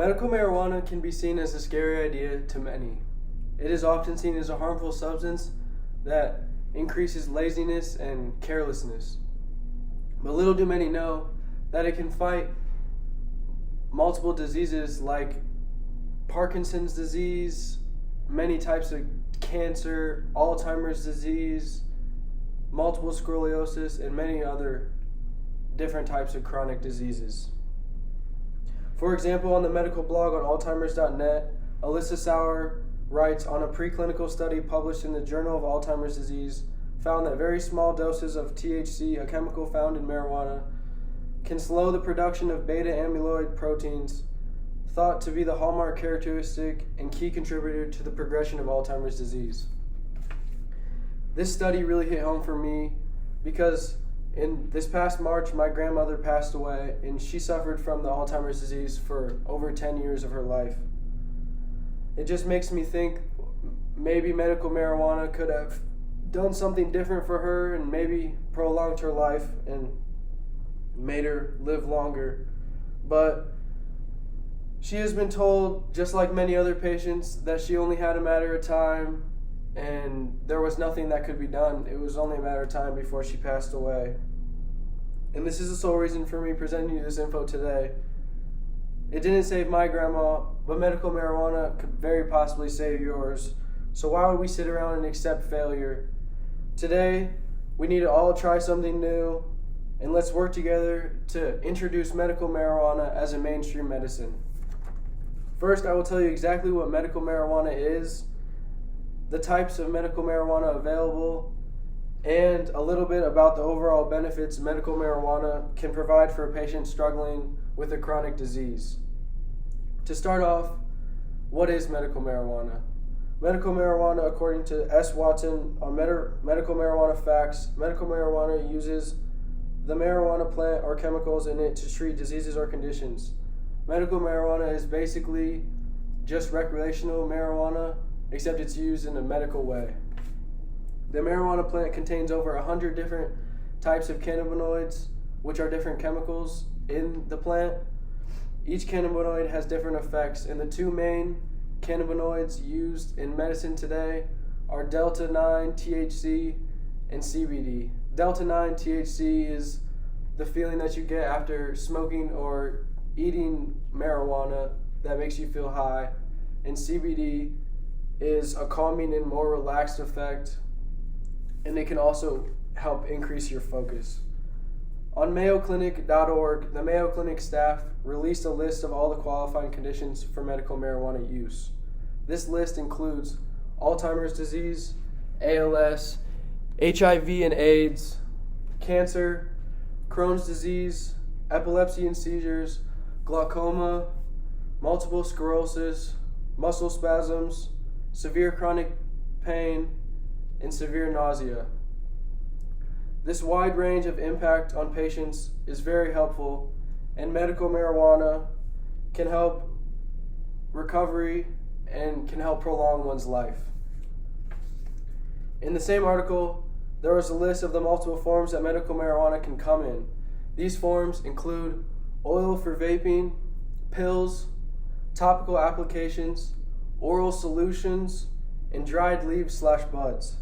Medical marijuana can be seen as a scary idea to many. It is often seen as a harmful substance that increases laziness and carelessness. But little do many know that it can fight multiple diseases like Parkinson's disease, many types of cancer, Alzheimer's disease, multiple sclerosis, and many other different types of chronic diseases. For example, on the medical blog on Alzheimers.net, Alyssa Sauer writes, on a preclinical study published in the Journal of Alzheimer's Disease, found that very small doses of THC, a chemical found in marijuana, can slow the production of beta amyloid proteins, thought to be the hallmark characteristic and key contributor to the progression of Alzheimer's disease. This study really hit home for me because in this past March, my grandmother passed away, and she suffered from the Alzheimer's disease for over 10 years of her life. It just makes me think maybe medical marijuana could have done something different for her and maybe prolonged her life and made her live longer. But she has been told, just like many other patients, that she only had a matter of time and there was nothing that could be done. It was only a matter of time before she passed away. And this is the sole reason for me presenting you this info today. It didn't save my grandma, but medical marijuana could very possibly save yours. So why would we sit around and accept failure? Today, we need to all try something new, and let's work together to introduce medical marijuana as a mainstream medicine. First, I will tell you exactly what medical marijuana is, the types of medical marijuana available, and a little bit about the overall benefits medical marijuana can provide for a patient struggling with a chronic disease. To start off, what is medical marijuana? Medical marijuana, according to S. Watson on Medical Marijuana Facts, medical marijuana uses the marijuana plant or chemicals in it to treat diseases or conditions. Medical marijuana is basically just recreational marijuana, except it's used in a medical way. The marijuana plant contains over 100 different types of cannabinoids, which are different chemicals in the plant. Each cannabinoid has different effects, and the two main cannabinoids used in medicine today are delta-9 THC and CBD. Delta-9 THC is the feeling that you get after smoking or eating marijuana that makes you feel high, and CBD is a calming and more relaxed effect, and it can also help increase your focus. On MayoClinic.org, the Mayo Clinic staff released a list of all the qualifying conditions for medical marijuana use. This list includes Alzheimer's disease, ALS, HIV and AIDS, cancer, Crohn's disease, epilepsy and seizures, glaucoma, multiple sclerosis, muscle spasms, severe chronic pain, and severe nausea. This wide range of impact on patients is very helpful, and medical marijuana can help recovery and can help prolong one's life. In the same article, there was a list of the multiple forms that medical marijuana can come in. These forms include oil for vaping, pills, topical applications, oral solutions, and dried leaves/buds.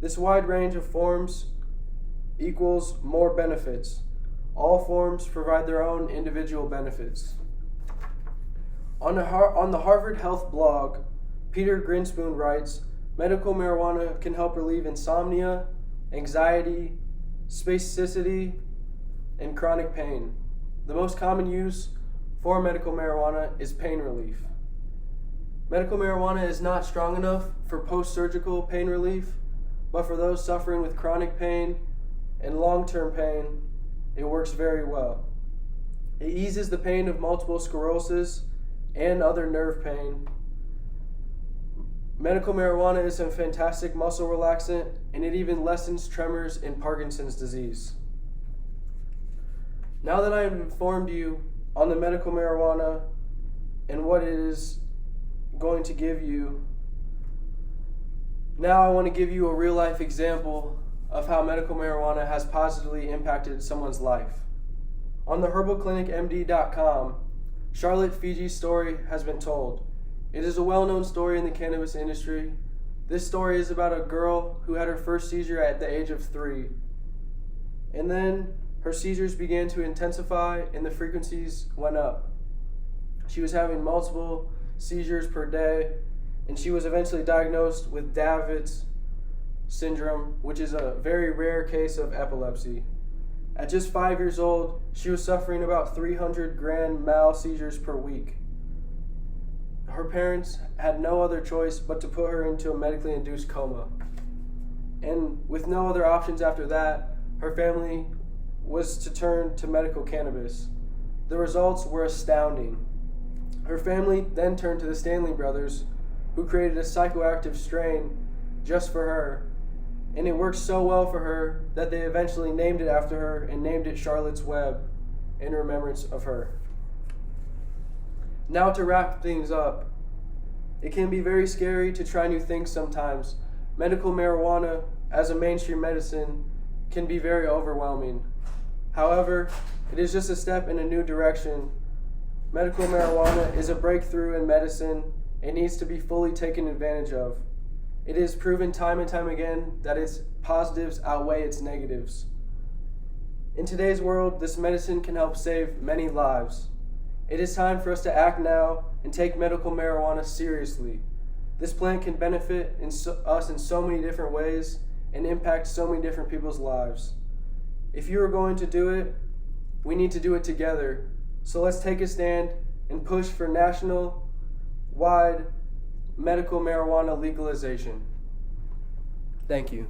This wide range of forms equals more benefits. All forms provide their own individual benefits. On the Harvard Health blog, Peter Grinspoon writes, medical marijuana can help relieve insomnia, anxiety, spasticity, and chronic pain. The most common use for medical marijuana is pain relief. Medical marijuana is not strong enough for post-surgical pain relief, but for those suffering with chronic pain and long-term pain, it works very well. It eases the pain of multiple sclerosis and other nerve pain. Medical marijuana is a fantastic muscle relaxant, and it even lessens tremors in Parkinson's disease. Now that I have informed you on the medical marijuana and what it is going to give you, now I want to give you a real-life example of how medical marijuana has positively impacted someone's life. On the herbalclinicmd.com, Charlotte Fiji's story has been told. It is a well-known story in the cannabis industry. This story is about a girl who had her first seizure at the age of 3. And then her seizures began to intensify and the frequencies went up. She was having multiple seizures per day, and she was eventually diagnosed with David's syndrome, which is a very rare case of epilepsy. At just 5 years old, she was suffering about 300 grand mal seizures per week. Her parents had no other choice but to put her into a medically induced coma. And with no other options after that, her family was to turn to medical cannabis. The results were astounding. Her family then turned to the Stanley brothers, who created a psychoactive strain just for her. And it worked so well for her that they eventually named it after her and named it Charlotte's Web in remembrance of her. Now to wrap things up, it can be very scary to try new things sometimes. Medical marijuana as a mainstream medicine can be very overwhelming. However, it is just a step in a new direction. Medical marijuana is a breakthrough in medicine and needs to be fully taken advantage of. It is proven time and time again that its positives outweigh its negatives. In today's world, this medicine can help save many lives. It is time for us to act now and take medical marijuana seriously. This plant can benefit us in so many different ways and impact so many different people's lives. If you are going to do it, we need to do it together. So let's take a stand and push for national-wide medical marijuana legalization. Thank you.